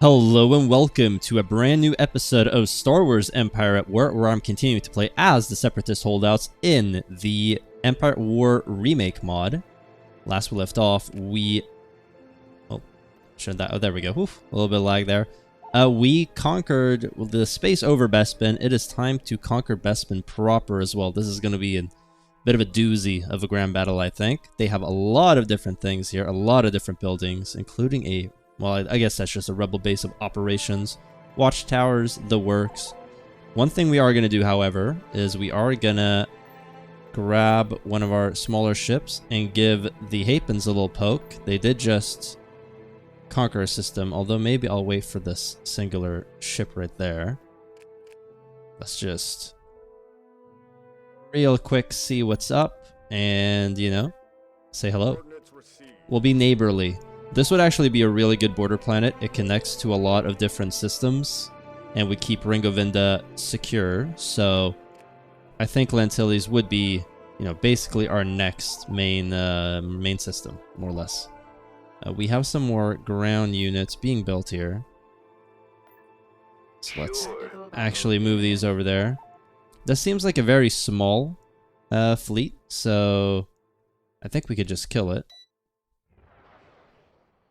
Hello and welcome to a brand new episode of Star Wars Empire at War, where I'm continuing to play as the Separatist holdouts in the Empire at War Remake mod. Last we left off, we... Oh, there we go. Oof, a little bit of lag there. We conquered the space over Bespin. It is time to conquer Bespin proper as well. This is going to be a bit of a doozy of a grand battle, I think. They have a lot of different things here, a lot of different buildings, including a... Well, I guess that's just a rebel base of operations. Watchtowers, the works. One thing we are going to do, however, is we are going to grab one of our smaller ships and give the Hapens a little poke. They did just conquer a system, although maybe I'll wait for this singular ship right there. Let's just real quick see what's up and, you know, say hello. We'll be neighborly. This would actually be a really good border planet. It connects to a lot of different systems, and we keep Ringovinda secure. So I think Lantilles would be, you know, basically our next main system, more or less. We have some more ground units being built here. So let's actually move these over there. This seems like a very small fleet, so I think we could just kill it.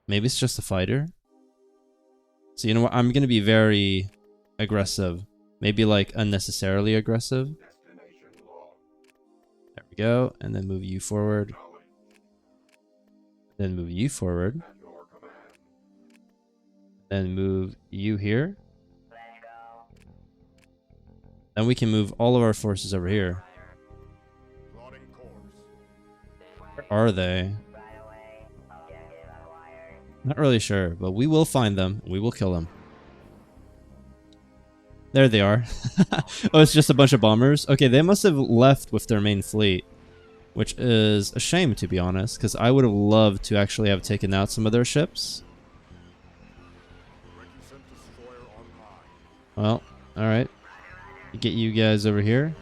Maybe it's just a fighter. So you know what? I'm going to be very aggressive. Maybe like unnecessarily aggressive. There we go. And then move you forward. Then move you forward. Then move you here. Then we can move all of our forces over here. Where are they? Not really sure, but we will find them. We will kill them. There they are. Oh, it's just a bunch of bombers? Okay, they must have left with their main fleet, which is a shame, to be honest, because I would have loved to actually have taken out some of their ships. Well, alright. Get you guys over here.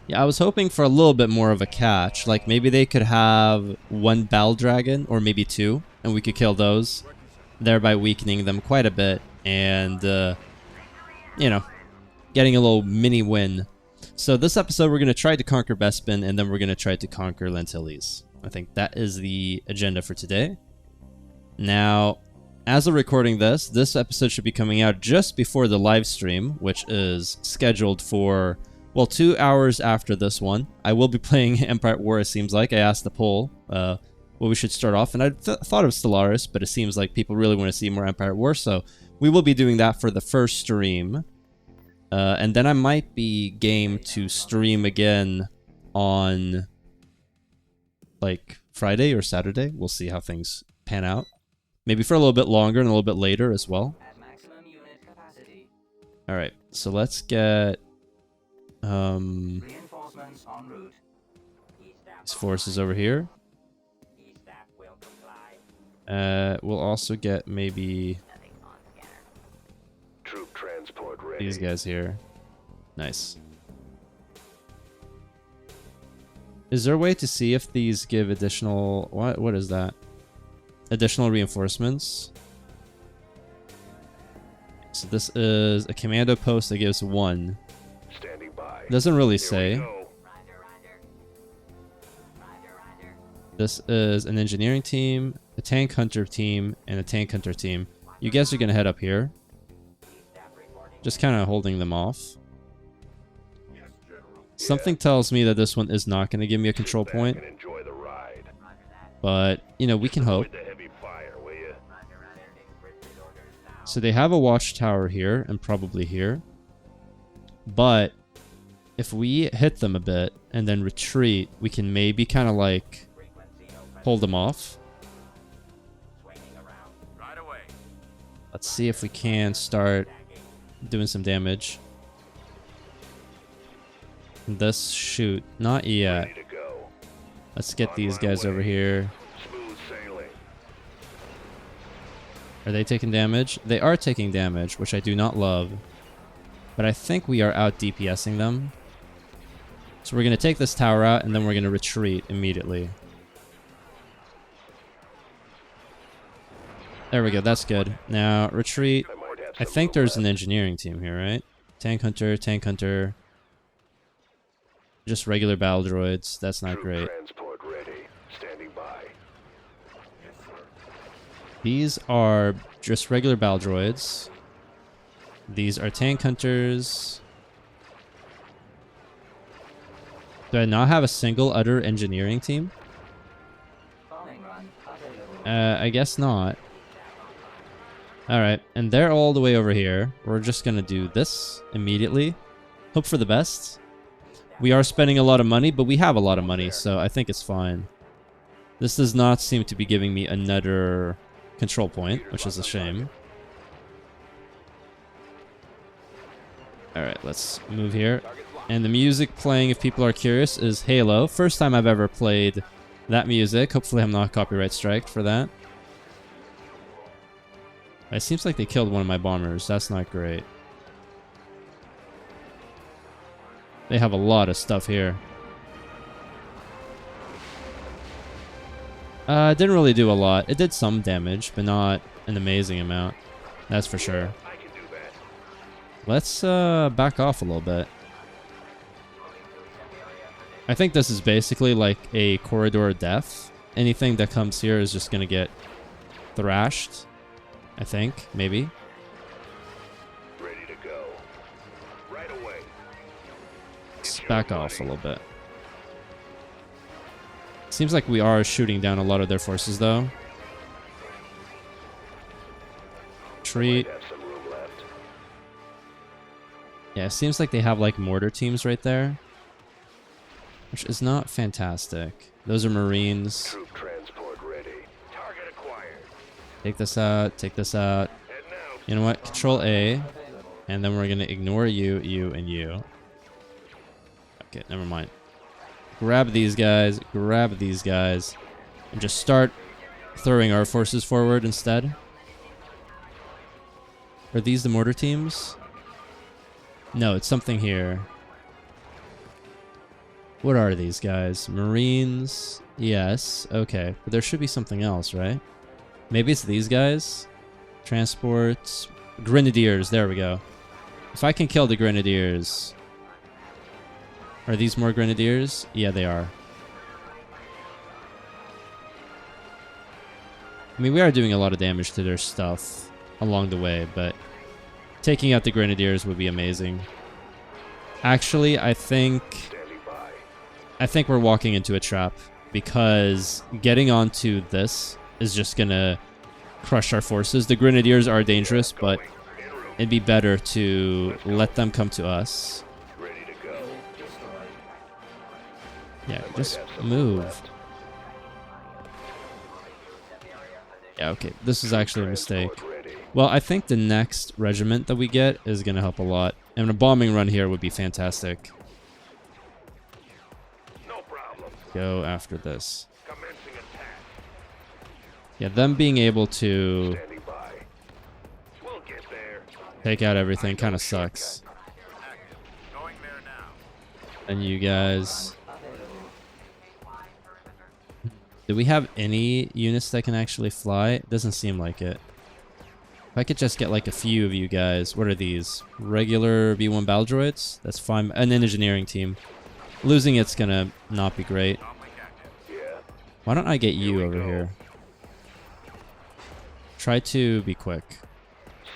Yeah, I was hoping for a little bit more of a catch. Like, maybe they could have one battle dragon, or maybe two, and we could kill those, thereby weakening them quite a bit, and, you know, getting a little mini win. So this episode, we're going to try to conquer Bespin, and then we're going to try to conquer Lantilles. I think that is the agenda for today. Now, as of recording this episode should be coming out just before the live stream, which is scheduled for... Well, 2 hours after this one. I will be playing Empire at War, it seems like. I asked the poll what we should start off, and I thought of Stellaris, but it seems like people really want to see more Empire at War, so we will be doing that for the first stream. And then I might be game to stream again on, like, Friday or Saturday. We'll see how things pan out. Maybe for a little bit longer and a little bit later as well. Alright, so let's get... Reinforcements en route. These forces over here. We'll also get maybe troop transport ready. These guys here. Nice. Is there a way to see if these give additional... What is that? Additional reinforcements. So this is a commando post that gives 1. Standing by. Doesn't really say. This is an engineering team, a tank hunter team, and a tank hunter team. You guys are going to head up here. Just kind of holding them off. Something tells me that this one is not going to give me a control point. But, you know, we can hope. So they have a watchtower here and probably here. But if we hit them a bit and then retreat, we can maybe kind of like hold them off. Let's see if we can start doing some damage. This shoot, not yet. Let's get these guys over here. Are they taking damage? They are taking damage, which I do not love. But I think we are out DPSing them. So we're going to take this tower out, and then we're going to retreat immediately. There we go. That's good. Now, retreat. I might have I some think room there's an left. engineering team here, right? Tank hunter, tank hunter. Just regular battle droids. That's not Troop great. transport ready. Standing by. These are just regular battle droids. These are tank hunters. Do I not have a single other engineering team? I guess not. Alright, and they're all the way over here. We're just gonna do this immediately. Hope for the best. We are spending a lot of money, but we have a lot of money, so I think it's fine. This does not seem to be giving me another control point, which is a shame. Alright, let's move here. And the music playing, if people are curious, is Halo. First time I've ever played that music. Hopefully I'm not copyright striked for that. It seems like they killed one of my bombers. That's not great. They have a lot of stuff here. It didn't really do a lot. It did some damage, but not an amazing amount. That's for sure. I can do that. Let's back off a little bit. I think this is basically like a corridor of death. Anything that comes here is just gonna get thrashed. I think, maybe. Ready to go. Right away. Let's back off a little bit. Seems like we are shooting down a lot of their forces, though. Retreat. Might have some room left. Yeah, it seems like they have like mortar teams right there, which is not fantastic. Those are Marines. Troop transport ready. Target acquired. Take this out. Take this out. And now. You know what? Control A, and then we're gonna ignore you, you, and you. Okay, never mind. Grab these guys, and just start throwing our forces forward instead. Are these the mortar teams? No, it's something here. What are these guys? Marines? Yes, okay. But there should be something else, right? Maybe it's these guys? Transports. Grenadiers, there we go. If I can kill the Grenadiers... Are these more Grenadiers? Yeah, they are. I mean, we are doing a lot of damage to their stuff along the way, but taking out the Grenadiers would be amazing. Actually, I think Standing by. we're walking into a trap, because getting onto this is just gonna crush our forces. The Grenadiers are dangerous, but En route. it'd be better to let them come to us. Ready to go. Yeah, I might just have some room move. left. Yeah, okay. This is actually a mistake. Transport ready. Well, I think the next regiment that we get is going to help a lot. And a bombing run here would be fantastic. No problem. Go after this. Commencing attack. Yeah, them being able to Standing by. We'll get there. take out everything kind of sucks. Going there now. And you guys... Do we have any units that can actually fly? It doesn't seem like it. If I could just get like a few of you guys. What are these? Regular B1 battle droids? That's fine. An engineering team. Losing it's gonna not be great. Yeah. Why don't I get you over here? Try to be quick.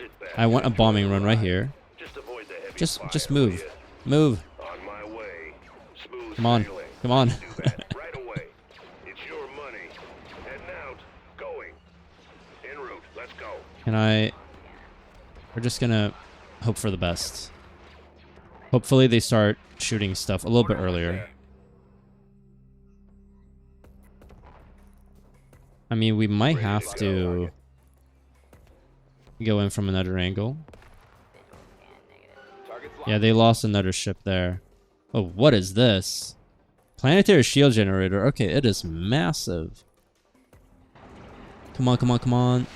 Sit back. I want a bombing run right here. Just avoid the heavy Just fire, move. will ya? Move. On my way. Smooth Come on. sailing. Come on. Do that right away. It's your money. Heading out. Going. En route. Let's go. Can I... We're just gonna hope for the best. Hopefully they start shooting stuff a little bit earlier. I mean, we might have to go in from another angle. Yeah, they lost another ship there. Oh, what is this? Planetary shield generator. Okay, it is massive. Come on, come on, come on.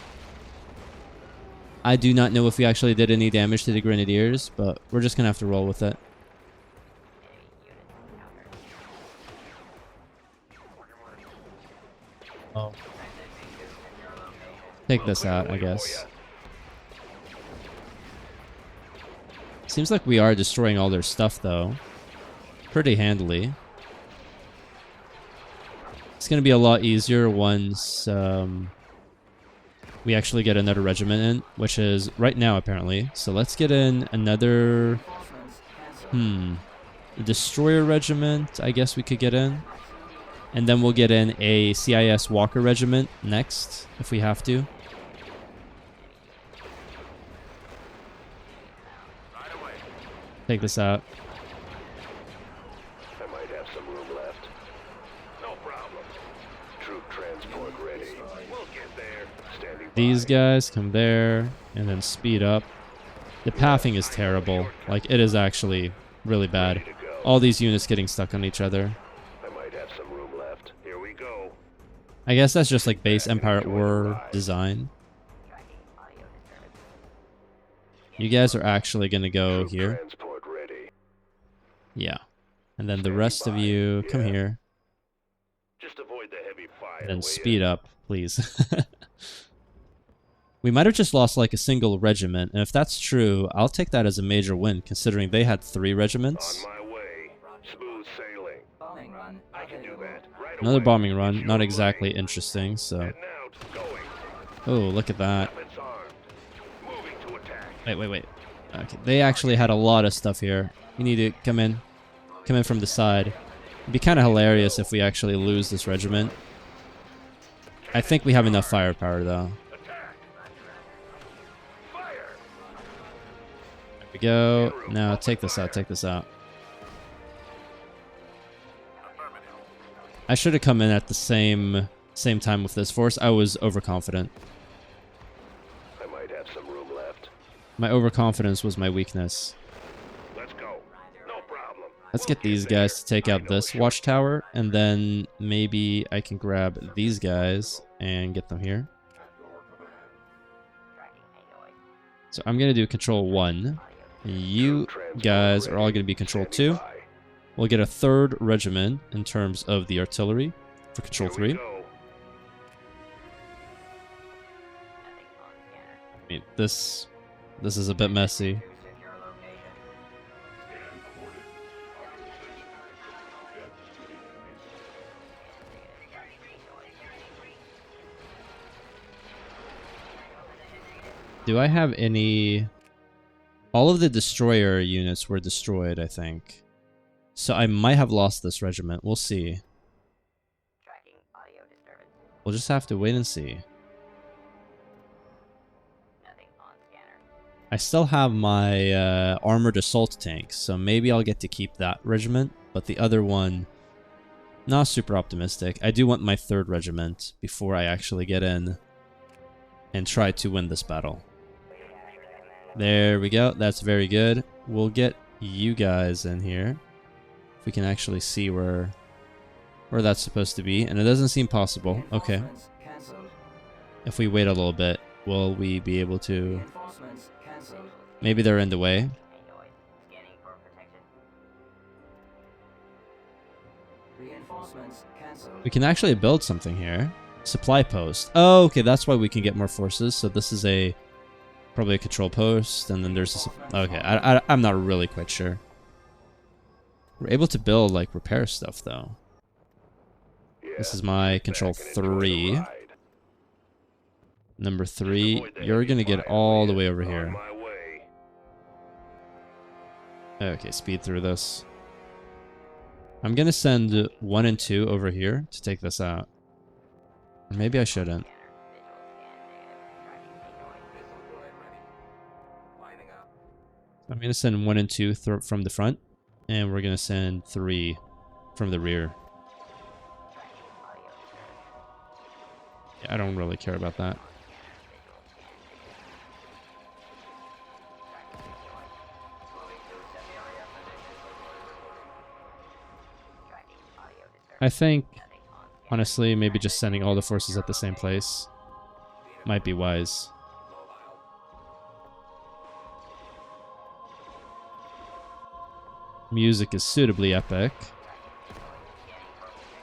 I do not know if we actually did any damage to the Grenadiers, but we're just gonna have to roll with it. Oh. Take this out, I guess. Seems like we are destroying all their stuff, though. Pretty handily. It's going to be a lot easier once we actually get another regiment in, which is right now, apparently. So let's get in another... Destroyer regiment, I guess we could get in. And then we'll get in a CIS Walker regiment next, if we have to. Take this out. I might have some room left. No problem. Troop transport ready. We'll get there. Standing by. These guys come there, and then speed up. The pathing is terrible. Like, it is actually really bad. All these units getting stuck on each other. I might have some room left. Here we go. I guess that's just like base Empire at War design. You guys are actually going to go here. Transport ready. Yeah. And then the rest of you, come here. Just avoid the heavy fire. And then speed up, please. We might have just lost like a single regiment, and if that's true, I'll take that as a major win, considering they had 3 regiments. On my way. Smooth sailing. Bombing run. I can do that. Right Another away. bombing run, It's not your exactly way. interesting, so... Heading out. Going. Oh, look at that. Weapons armed. Moving to attack. Wait. Okay, they actually had a lot of stuff here. You need to come in. Come in from the side. It'd be kind of hilarious if we actually lose this regiment. I think we have enough firepower, though. Attack. Fire. There we go. Now, take this out, take this out. I should have come in at the same time with this force. I was overconfident. I might have some room left. My overconfidence was my weakness. Let's go. No problem. Let's get these guys to take out this watchtower, and then maybe I can grab these guys and get them here. So I'm going to do control 1. You guys are all going to be control 2. We'll get a 3rd regiment in terms of the artillery for control 3. I mean, this is a bit messy. Do I have any... All of the destroyer units were destroyed, I think. So I might have lost this regiment. We'll see. We'll just have to wait and see. I still have my armored assault tanks, so maybe I'll get to keep that regiment. But the other one, not super optimistic. I do want my 3rd regiment before I actually get in and try to win this battle. There we go. That's very good. We'll get you guys in here. If we can actually see where that's supposed to be. And it doesn't seem possible. Okay. If we wait a little bit, will we be able to... Maybe they're in the way. We can actually build something here. Supply post. Oh, okay, that's why we can get more forces. So this is probably a control post, and then there's a... Okay, I'm not really quite sure. We're able to build, like, repair stuff, though. This is my control 3. Number 3, you're gonna get all the way over here. Okay, speed through this. I'm gonna send 1 and 2 over here to take this out. Or maybe I shouldn't. I'm gonna send 1 and 2 from the front, and we're gonna send 3 from the rear. Yeah, I don't really care about that. I think, honestly, maybe just sending all the forces at the same place might be wise. Music is suitably epic.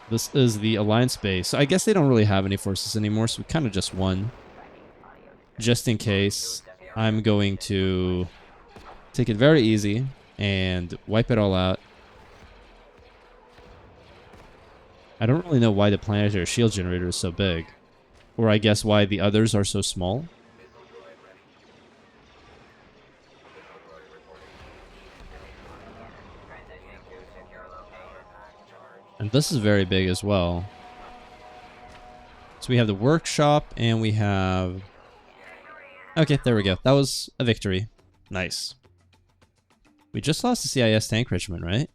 This is the Alliance base. So I guess they don't really have any forces anymore, so we kind of just won. just in case, I'm going to take it very easy and wipe it all out. I don't really know why the planetary shield generator is so big. Or I guess why the others are so small. And this is very big as well. So we have the workshop and we have... Okay, there we go. That was a victory. Nice. We just lost the CIS tank regiment, right?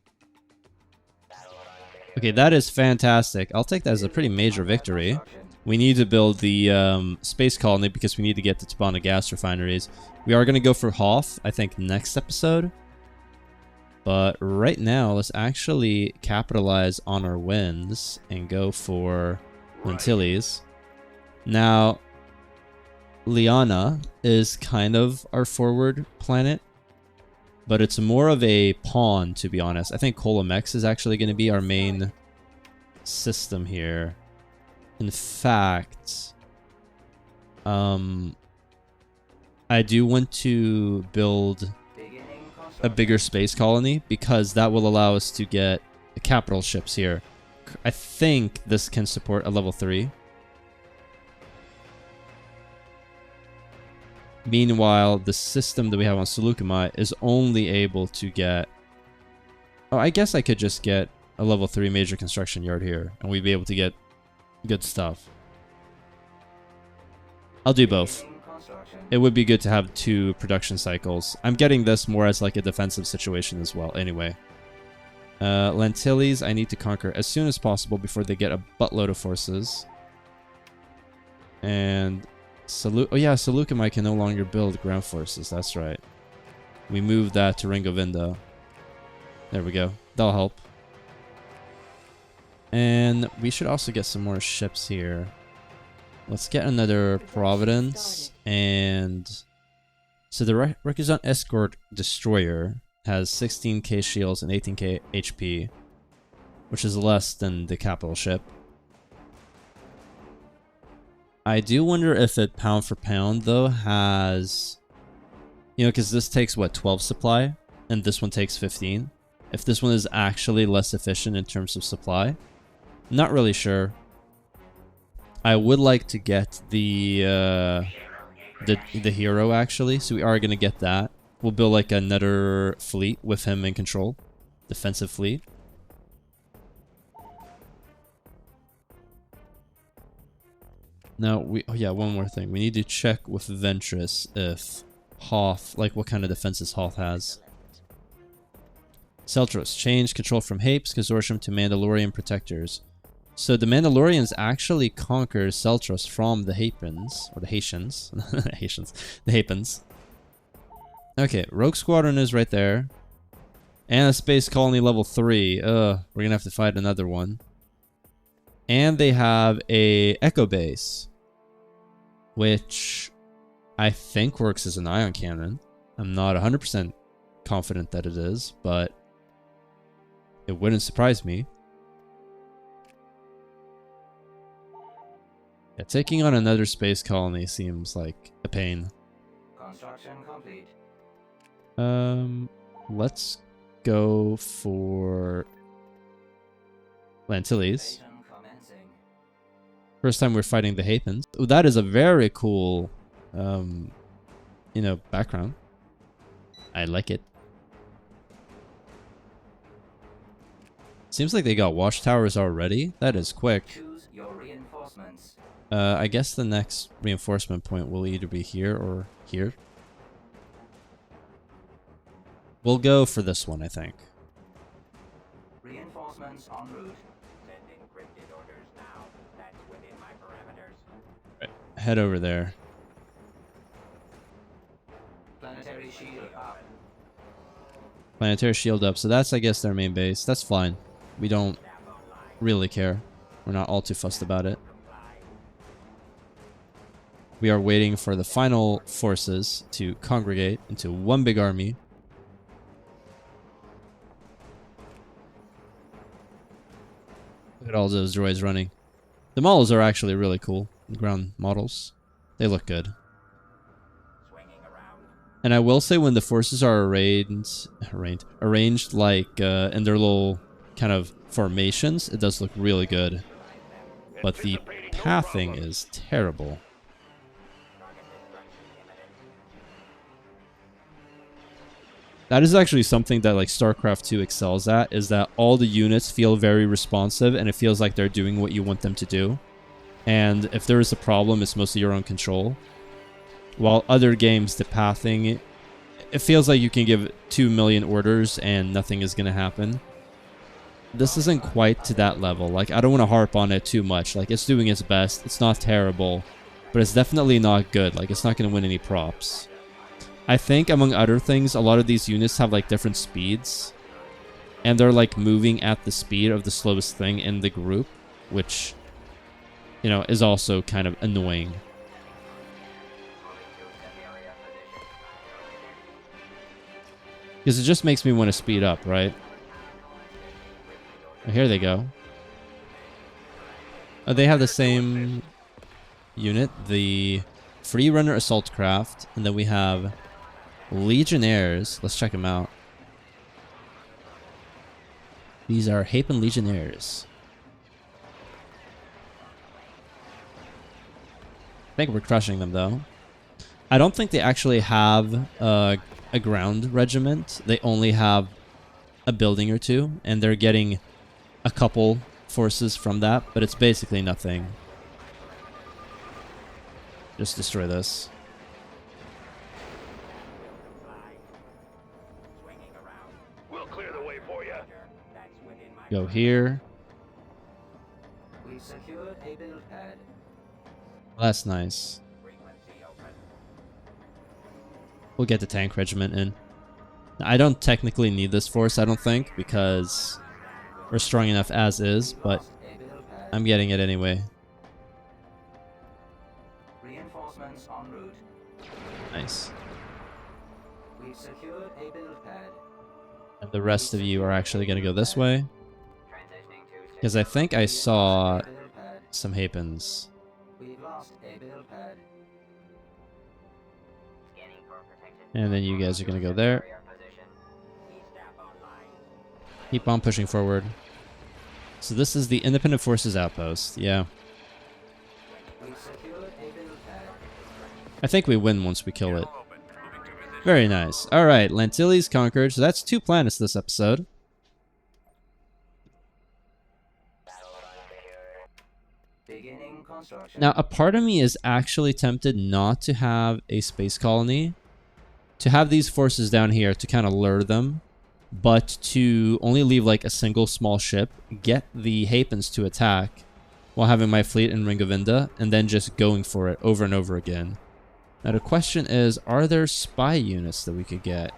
Okay, that is fantastic. I'll take that as a pretty major victory. We need to build the space colony because we need to get the Tabana gas refineries. We are going to go for Hoth, I think, next episode. But right now, let's actually capitalize on our wins and go for Lantilles. Now, Liana is kind of our forward planet, but it's more of a pawn, to be honest. I think Colomex is actually going to be our main system here. In fact, I do want to build a bigger space colony because that will allow us to get capital ships here. I think this can support a level 3. Meanwhile, the system that we have on Seleucumai is only able to get... Oh, I guess I could just get a level 3 major construction yard here, and we'd be able to get good stuff. I'll do both. It would be good to have 2 production cycles. I'm getting this more as like a defensive situation as well, anyway. Lantilles, I need to conquer as soon as possible before they get a buttload of forces. And... Oh yeah, Seleucumai can no longer build ground forces, that's right. We moved that to Ringovinda. There we go. That'll help. And we should also get some more ships here. Let's get another Providence. And so the Requisite Escort Destroyer has 16k shields and 18k HP, which is less than the capital ship. I do wonder if it pound for pound though has, you know, because this takes what, 12 supply and this one takes 15. If this one is actually less efficient in terms of supply, not really sure. I would like to get the hero actually, so we are gonna get that. We'll build like another fleet with him in control, defensive fleet. Now, oh yeah, one more thing. We need to check with Ventress if Hoth, like what kind of defenses Hoth has. Celtros, change control from Hapes Consortium to Mandalorian Protectors. So the Mandalorians actually conquer Celtros from the Hapens, or the Haitians. The Hapens. Okay, Rogue Squadron is right there. And a Space Colony level 3. We're gonna have to fight another one. And they have a Echo Base, which I think works as an ion cannon. I'm not 100% confident that it is, but it wouldn't surprise me. Yeah, taking on another space colony seems like a pain. Construction complete. Let's go for Lantilles. First time we're fighting the Hapens. Oh, that is a very cool, you know, background. I like it. Seems like they got watchtowers already. That is quick. Choose your reinforcements. I guess the next reinforcement point will either be here or here. We'll go for this one, I think. Reinforcements en route. Send encrypted orders now. That's within my parameters. Right. Head over there. Planetary shield up. Planetary shield up. So that's, I guess, their main base. That's fine. We don't really care. We're not all too fussed about it. We are waiting for the final forces to congregate into one big army. Look at all those droids running. The models are actually really cool. The ground models. They look good. And I will say when the forces are arranged like in their little kind of formations, it does look really good. But the Anticipating no pathing problem. is terrible. That is actually something that like StarCraft 2 excels at, is that all the units feel very responsive and it feels like they're doing what you want them to do. And if there is a problem, it's mostly your own control. While other games, the pathing, it feels like you can give 2 million orders and nothing is going to happen. This isn't quite to that level. Like, I don't want to harp on it too much. Like, it's doing its best. It's not terrible, but it's definitely not good. Like, it's not going to win any props. I think, among other things, a lot of these units have, like, different speeds. And they're, like, moving at the speed of the slowest thing in the group, which, you know, is also kind of annoying. Because it just makes me want to speed up, right? Oh, here they go. Oh, they have the same unit, the Free Runner Assault Craft, and then we have Legionnaires. Let's check them out. These are Hapen Legionnaires. I think we're crushing them, though. I don't think they actually have a ground regiment. They only have a building or two, and they're getting a couple forces from that, but it's basically nothing. Just destroy this. We'll clear the way for you. Go here. We've secured a build pad. That's nice. We'll get the tank regiment in. I don't technically need this force, I don't think, because we're strong enough as is, but A build pad. I'm getting it anyway. Reinforcements en route. Nice. We've secured a build pad. And the rest of you are actually going to go this way, Transitioning to because I think I saw build pad. some Hapens. We've lost a build pad. And then you guys are going to go there. Keep on pushing forward. So this is the Independent Forces outpost. Yeah. We've secured a build pad. I think we win once we kill it. Very nice. All right, Lantilles conquered. So that's 2 planets this episode. Beginning construction. Now, a part of me is actually tempted not to have a space colony. To have these forces down here to kind of lure them. But to only leave like a single small ship, get the Hapens to attack while having my fleet in Ring of Inda, and then just going for it over and over again. Now the question is, are there spy units that we could get?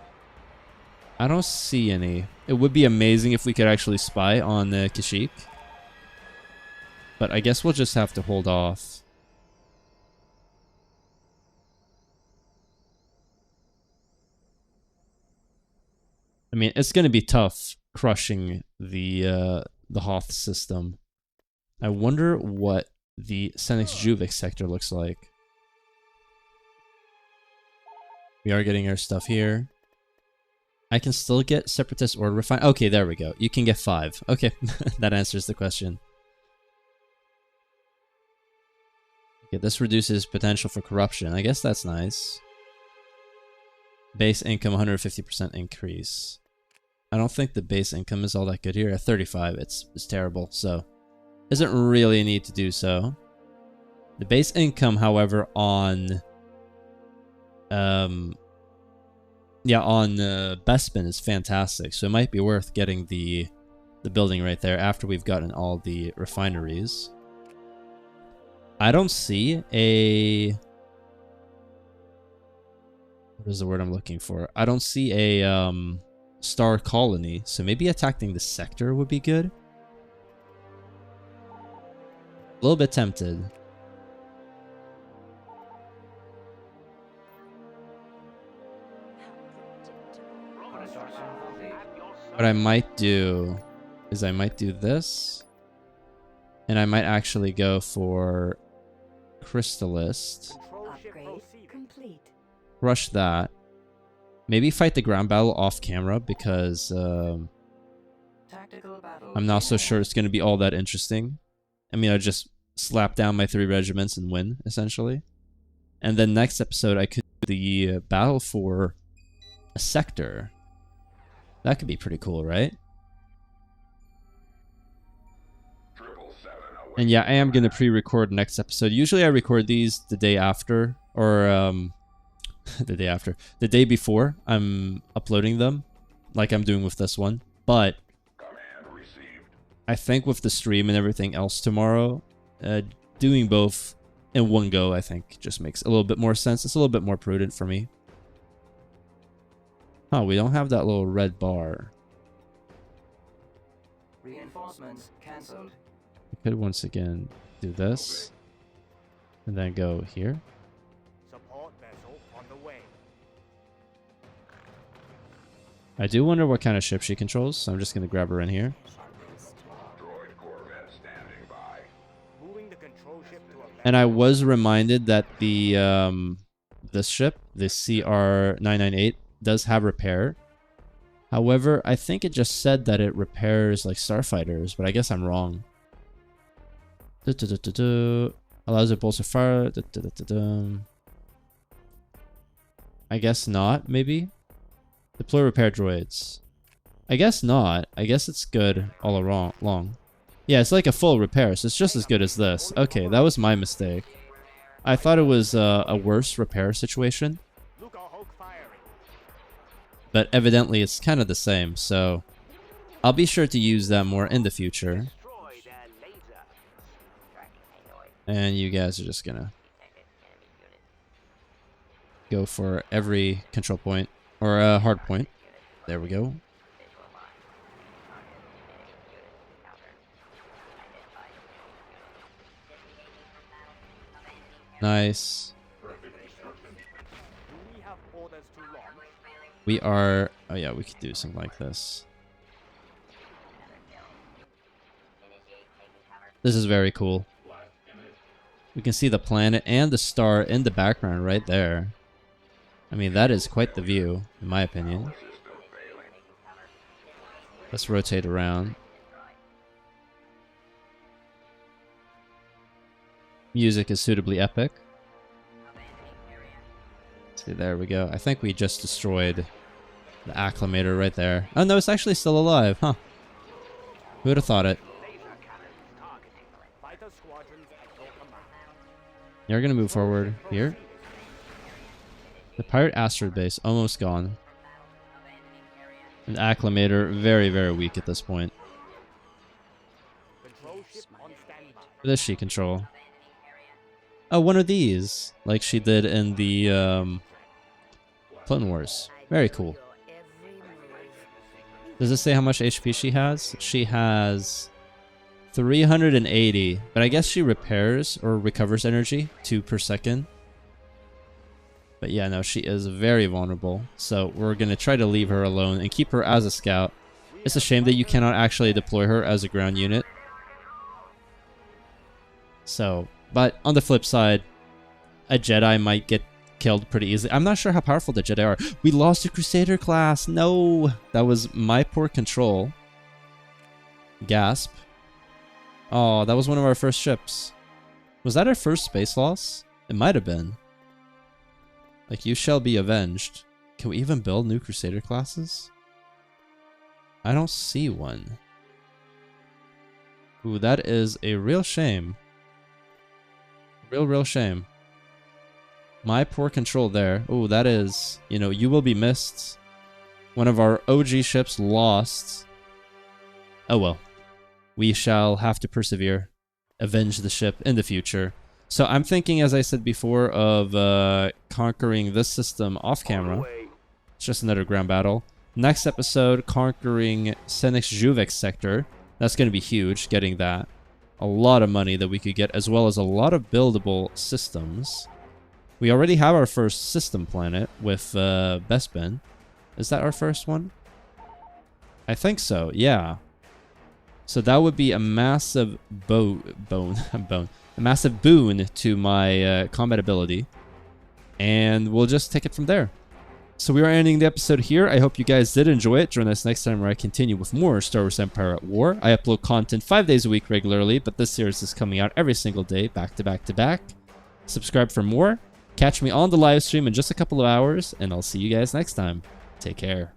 I don't see any. It would be amazing if we could actually spy on Kashyyyk. But I guess we'll just have to hold off. I mean, it's going to be tough crushing the Hoth system. I wonder what the Senex Juvik sector looks like. We are getting our stuff here. I can still get Separatist or Refine. Okay, there we go. You can get 5. Okay, that answers the question. Okay, this reduces potential for corruption. I guess that's nice. Base income 150% increase. I don't think the base income is all that good here. At 35, it's terrible, so isn't really a need to do so. The base income, however, on Bespin is fantastic, so it might be worth getting the building right there after we've gotten all the refineries. I don't see a... What is the word I'm looking for? I don't see a star colony, so maybe attacking the sector would be good. A little bit tempted. Construction complete. What I might do is I might do this, and I might actually go for Kriselist. Upgrade complete. Rush that. Maybe fight the ground battle off camera because Tactical battle. I'm not so sure it's going to be all that interesting. I mean, I just slap down my 3 regiments and win, essentially. And then next episode, I could do the battle for a sector. That could be pretty cool, right? And yeah, I am going to pre-record next episode. Usually I record these the day after, or the day before I'm uploading them, like I'm doing with this one. But I think with the stream and everything else tomorrow, doing both in one go, I think just makes a little bit more sense. It's a little bit more prudent for me. Oh, we don't have that little red bar. Reinforcements cancelled. We could once again do this. And then go here. Support vessel on the way. I do wonder what kind of ship she controls, so I'm just going to grab her in here. Droid Corvette standing by. Moving the control ship to a And I was reminded that the this ship, the CR998, does have repair. However, I think it just said that it repairs like starfighters, but I guess I'm wrong. Allows a bolts of fire. I guess not, maybe? Deploy repair droids. I guess not. I guess it's good all along. Yeah, it's like a full repair, so it's just as good as this. Okay, that was my mistake. I thought it was a worse repair situation. Look our Hulk firing. But evidently it's kind of the same, so I'll be sure to use that more in the future. Destroy their laser. And you guys are just gonna go for every control point, or a hard point. There we go. Nice. Do we have orders to launch? We are... Oh yeah, we could do something like this. This is very cool. We can see the planet and the star in the background right there. I mean, that is quite the view, in my opinion. Let's rotate around. Music is suitably epic. See, there we go. I think we just destroyed the acclimator right there. Oh no, it's actually still alive, huh? Who would have thought it? Fighter squadrons at your command. You're gonna move forward here. The pirate asteroid base almost gone. An acclimator very, very weak at this point. Control ship on standby. What does she control? Oh, one of these, like she did in the Clone Wars. Very cool. Does it say how much HP she has? She has 380, but I guess she repairs or recovers energy 2 per second. But yeah, no, she is very vulnerable. So we're going to try to leave her alone and keep her as a scout. It's a shame that you cannot actually deploy her as a ground unit. So, but on the flip side, a Jedi might get killed pretty easily. I'm not sure how powerful the Jedi are. We lost a Crusader class. No, that was my poor control. Gasp. Oh, that was one of our first ships. Was that our first space loss? It might have been. Like, you shall be avenged. Can we even build new Crusader classes? I don't see one. Ooh, that is a real shame. Real shame. My poor control there. Ooh, that is, you know, you will be missed. One of our OG ships lost. Oh well. We shall have to persevere. Avenge the ship in the future. So I'm thinking, as I said before, of conquering this system off camera. It's just another ground battle. Next episode, conquering Senix Juvix sector. That's going to be huge, getting that. A lot of money that we could get, as well as a lot of buildable systems. We already have our first system planet with Bespin. Is that our first one? I think so, yeah. So that would be a massive a massive boon to my combat ability. And we'll just take it from there. So we are ending the episode here. I hope you guys did enjoy it. Join us next time where I continue with more Star Wars Empire at War. I upload content 5 days a week regularly, but this series is coming out every single day, back to back to back. Subscribe for more. Catch me on the live stream in just a couple of hours, and I'll see you guys next time. Take care.